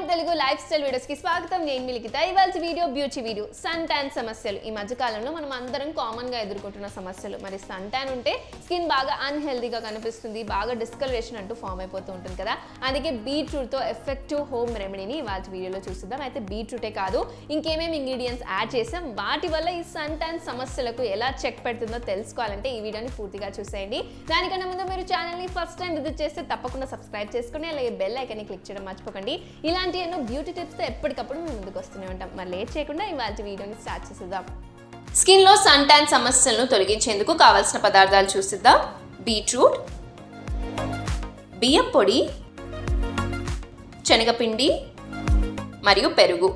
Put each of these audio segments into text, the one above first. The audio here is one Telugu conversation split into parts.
తెలుగు లైఫ్ స్టైల్ వీడియోస్ కి స్వాగతం. నేను మిలికిత. ఇవాల్టి video beauty video. Sun tan సమస్యలు ఈ మధ్య కాలంలో మనం అందరం కామన్ గా ఎదుర్కొంటున్న సమస్యలు. మరి సన్ ట్యాన్ ఉంటే స్కిన్ బాగా అన్‌హెల్తీగా కనిపిస్తుంది, బాగా డిస్కలరేషన్ అంటూ ఫామ్ అయిపోతూ ఉంటుంది కదా. అందుకే బీట్రూట్ తో ఎఫెక్టివ్ హోమ్ రెమెడీని ఇవాల్టి వీడియోలో చూద్దాం. అయితే బీట్రూటే కాదు ఇంకేమేమి ఇంగ్రీడియంట్స్ యాడ్ చేసాం, వాటి వల్ల ఈ సన్ ట్యాన్ సమస్యలకు ఎలా చెక్ పెడుతుందో తెలుసుకోవాలంటే ఈ వీడియోని పూర్తిగా చూసేయండి. దానికన్నా ముందు మీరు ఛానల్ ని ఫస్ట్ టైం విజిట్ చేస్తే తప్పకుండా సబ్స్క్రైబ్ చేసుకుని అలాగే బెల్ ఐకాన్ ని క్లిక్ చేయడం మర్చిపోకండి. ఇలాంటి ఎన్నో బ్యూటీ టిప్స్తో ఎప్పటికప్పుడు మేము ముందుకు వస్తూనే ఉంటాం. మరి లేట్ చేయకుండా ఇవాళ వీడియోని స్టార్ట్ చేసేద్దాం. స్కిన్లో సన్ ట్యాన్ సమస్యలను తొలగించేందుకు కావాల్సిన పదార్థాలు చూసిద్దాం. బీట్రూట్, బియ్యం పొడి, శనగపిండి మరియు పెరుగు.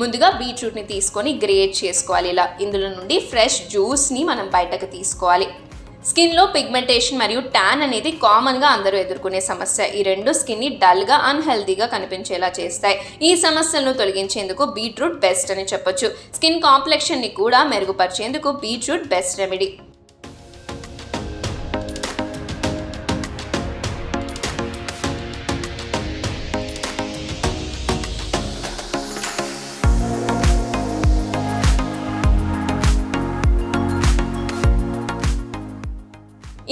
ముందుగా బీట్రూట్ని తీసుకొని గ్రేట్ చేసుకోవాలి. ఇలా ఇందులో నుండి ఫ్రెష్ జ్యూస్ని మనం బయటకు తీసుకోవాలి. స్కిన్లో పిగ్మెంటేషన్ మరియు ట్యాన్ అనేది కామన్గా అందరూ ఎదుర్కొనే సమస్య. ఈ రెండు స్కిన్ని డల్గా అన్హెల్తీగా కనిపించేలా చేస్తాయి. ఈ సమస్యలను తొలగించేందుకు బీట్రూట్ బెస్ట్ అని చెప్పొచ్చు. స్కిన్ కాంప్లెక్షన్ని కూడా మెరుగుపరిచేందుకు బీట్రూట్ బెస్ట్ రెమెడీ.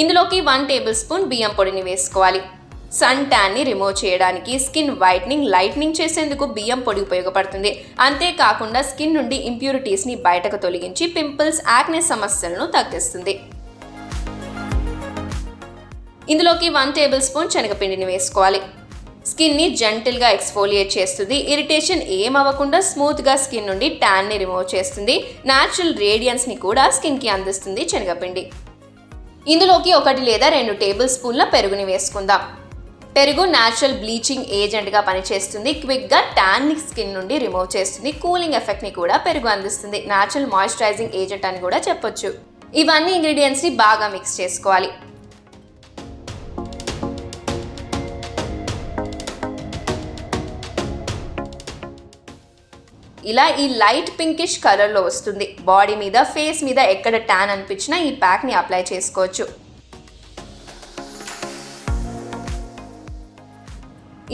ఇందులోకి 1 టేబుల్ స్పూన్ బియ్యం పొడిని వేసుకోవాలి. సన్ ట్యాన్ని రిమూవ్ చేయడానికి, స్కిన్ వైట్నింగ్, లైట్నింగ్ చేసేందుకు బియ్యం పొడి ఉపయోగపడుతుంది. అంతేకాకుండా స్కిన్ నుండి ఇంప్యూరిటీస్ని బయటకు తొలగించి పింపుల్స్, యాక్నే సమస్యలను తగ్గిస్తుంది. ఇందులోకి 1 టేబుల్ స్పూన్ శనగపిండిని వేసుకోవాలి. స్కిన్ని జెంటిల్గా ఎక్స్ఫోలియేట్ చేస్తుంది. ఇరిటేషన్ ఏమవ్వకుండా స్మూత్గా స్కిన్ నుండి ట్యాన్ని రిమూవ్ చేస్తుంది. న్యాచురల్ రేడియన్స్ని కూడా స్కిన్కి అందిస్తుంది శనగపిండి. ఇందులోకి 1 లేదా 2 టేబుల్ స్పూన్ల పెరుగుని వేసుకుందాం. పెరుగు న్యాచురల్ బ్లీచింగ్ ఏజెంట్గా పనిచేస్తుంది. క్విక్గా ట్యాన్ని స్కిన్ నుండి రిమూవ్ చేస్తుంది. కూలింగ్ ఎఫెక్ట్ని కూడా పెరుగు అందిస్తుంది. న్యాచురల్ మాయిశ్చరైజింగ్ ఏజెంట్ అని కూడా చెప్పొచ్చు. ఇవన్నీ ఇంగ్రీడియంట్స్ని బాగా మిక్స్ చేసుకోవాలి. ఇలా ఈ లైట్ పింకిష్ కలర్లో వస్తుంది. బాడీ మీద, ఫేస్ మీద ఎక్కడ ట్యాన్ అనిపించినా ఈ ప్యాక్ని అప్లై చేసుకోవచ్చు.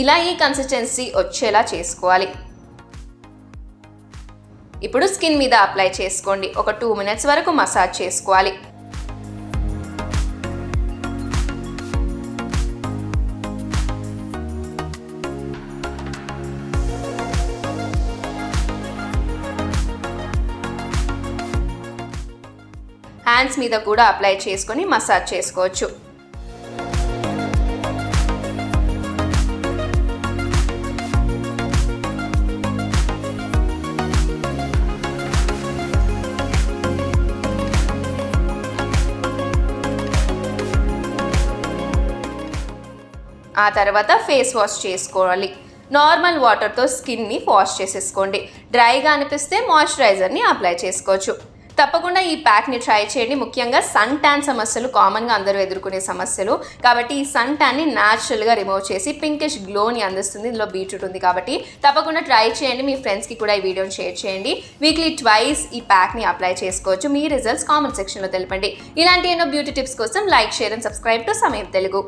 ఇలా ఈ కన్సిస్టెన్సీ వచ్చేలా చేసుకోవాలి. ఇప్పుడు స్కిన్ మీద అప్లై చేసుకోండి. ఒక 2 మినిట్స్ వరకు మసాజ్ చేసుకోవాలి. హ్యాండ్స్ మీద కూడా అప్లై చేసుకొని మసాజ్ చేసుకోవచ్చు. ఆ తర్వాత ఫేస్ వాష్ చేసుకోవాలి. నార్మల్ వాటర్తో స్కిన్ని వాష్ చేసేసుకోండి. డ్రైగా అనిపిస్తే మాయిశ్చరైజర్ని అప్లై చేసుకోవచ్చు. తప్పకుండా ఈ ప్యాక్ని ట్రై చేయండి. ముఖ్యంగా సన్ ట్యాన్ సమస్యలు కామన్గా అందరూ ఎదుర్కొనే సమస్యలు కాబట్టి ఈ సన్ ట్యాన్ని న్యాచురల్గా రిమూవ్ చేసి పింకిష్ గ్లోని అందిస్తుంది. ఇందులో బీట్రూట్ ఉంది కాబట్టి తప్పకుండా ట్రై చేయండి. మీ ఫ్రెండ్స్కి కూడా ఈ వీడియోని షేర్ చేయండి. వీక్లీ ట్వైస్ ఈ ప్యాక్ని అప్లై చేసుకోవచ్చు. మీ రిజల్ట్స్ కామెంట్ సెక్షన్లో తెలపండి. ఇలాంటి ఎన్నో బ్యూటీ టిప్స్ కోసం like, share and subscribe to సమయం తెలుగు.